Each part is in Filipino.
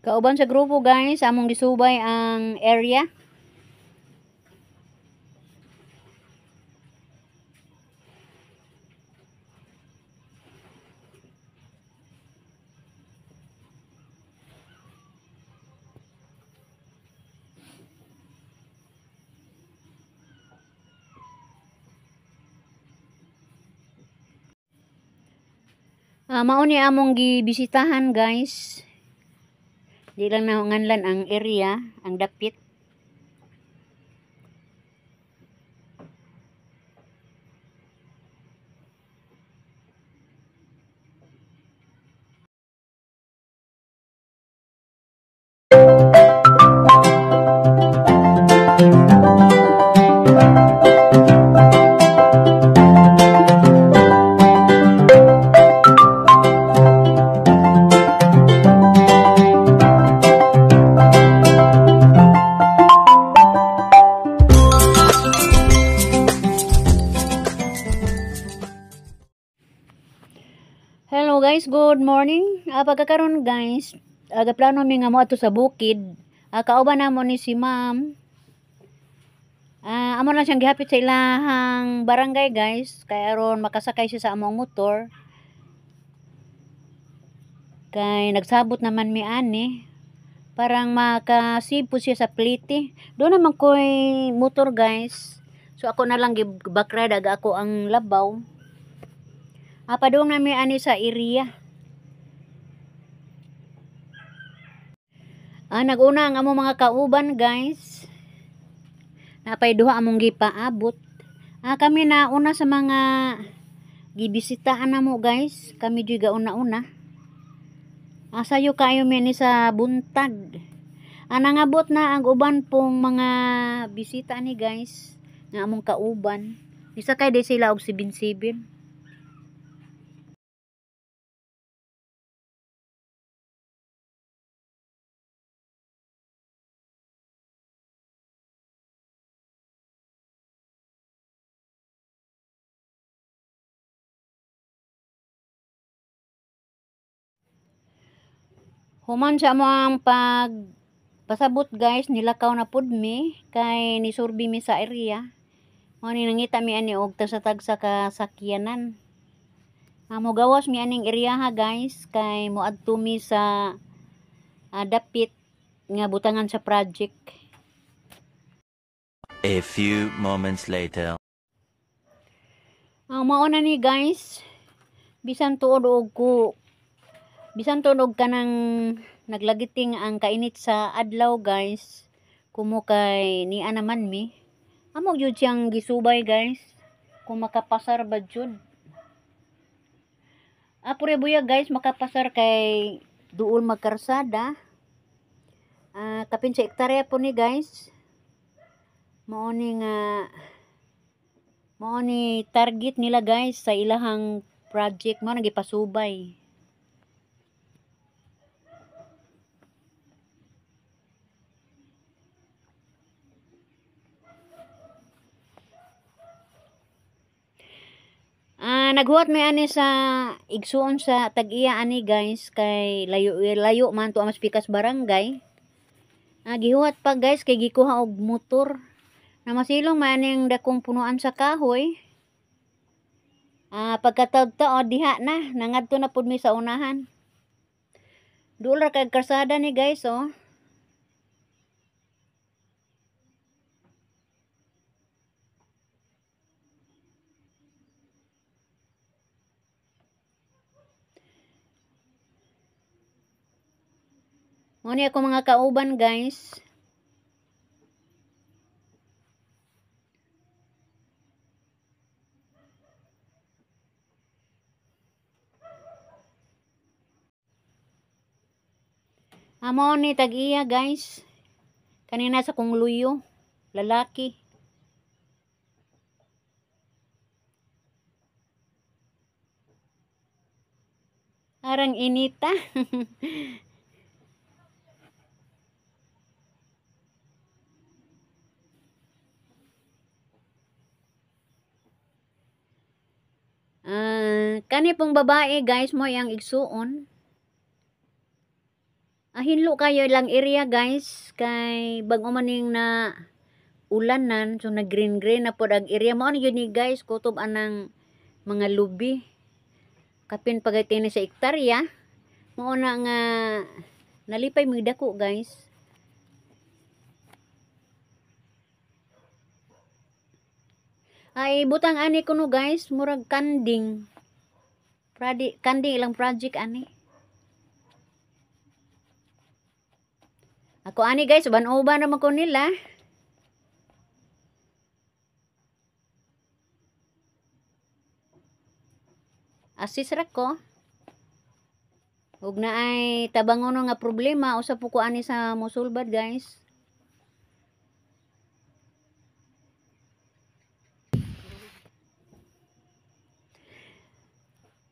Kauban sa grupo guys, among gisubay ang area. Mao ni among gibisitahan guys. Di lang na nganlan ang area, ang dapit. Hello guys, good morning. Pagkakaroon guys, plano mi nga mo ato sa bukid. Kauban namo ni si ma'am. Amo lang siyang gihapit sa ilahang barangay guys, kay aron makasakay siya sa among motor. Kay nagsabot naman mi ani. Parang makasipod siya sa plite. Doon naman ko'y motor guys. So ako na lang bakride, aga ako ang labaw. Padung na mi ani sa area. Naguna ang among mga kauban guys. Napay duha among gipaabot. Kami na una sa mga gibisitaan namo guys. Kami juga una-una. Sayo kayo mi ni sa buntag. Nangabot na ang uban pong mga bisita ni guys. Nga among kauban. Isa kay di sila og 7-7. Human sa mo ang pasabot guys, nilakaw na pud mi kay nisurbi mi sa area. Mo ni nangita mi ani og tagsa-tagsa ka sakyanan. Mo gawas mi aning area ha guys kay moadto mi sa dapit nga butangan sa project. A few moments later. Mao na ni guys. Bisan tuod kanang naglagiting ang kainit sa adlaw guys. Kumo kay niya naman mi. Amo jud siyang gisubay guys. Kung makapasar ba jud. Pure buya guys, makapasar kay duol magkarsada. Kapin sa hektarya po ni guys. Mao ni target nila guys sa ilahang project mo nagipasubay. Naghuwat may ani sa igsuon sa tag-iya ani guys kay layo man to ang Pikas barangay. Gihuwat pa guys kay gikuha og motor. Na masilong maning dakong punuan sa kahoy. Pagkatagtao diha na nangadto na pud mi sa unahan. Duol ra kay karsada ni guys oh. Mo ni ako mga kauban guys. Amo ni tag-iya guys. Kanina sa kong luyo, lalaki. Arang inita. Kani pong babae guys mo yang igsuon. Hinlo kayo lang area guys kay bag maning na ulanan so nag green na pod ang area mo yun ni guys kutob anang mga lubi kapin pagaytini sa ektarya mao na nga nalipay mig dako guys. Ay butang ani kuno guys murag kanding kanding ilang project ani. Ako ani guys, uban-uban naman ko nila. Assist ra ko. Ug na ay tabangon nga problema usa po ko ani sa mosulbad guys.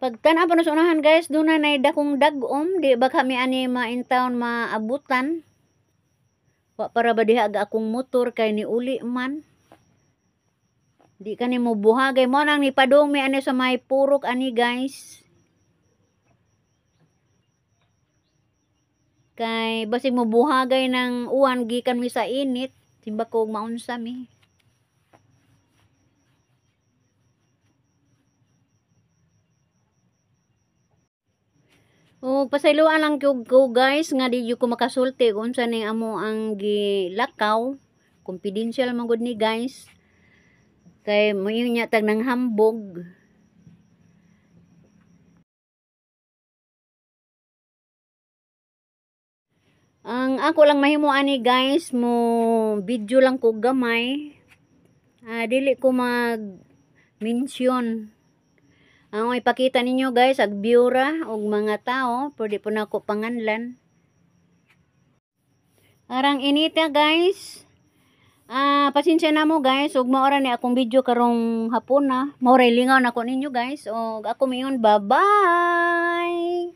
Pagtan-aw pa sa unahan guys, doon na dakong dagom, di ba kami ani ma-in-town maabutan. Wa para ba diha aga akong motor kay ni uli man. Di ka ni mo buhagay mo nang nipadong mi ani sa may purok ani guys. Kay basig mo buhagay ng uwan gikan mi sa init, timba ko maunsa mi. O pasayloan lang ko guys nga di ko makasulti kung unsa ning amo ang gilakaw. Confidential man gud ni guys. Kay moyong nya tag nang hambog. Ang ako lang mahimo ani guys mo video lang ko gamay. Dili ko mag mention. Ang ipakita ninyo guys, agbiura og mga tao, pwede po na ako panganlan. Arang inita guys. Pasensya na mo guys, ug maora ni akong video karong hapon na. Maoray lingaw na ko ninyo guys. Og ako miyon, bye-bye.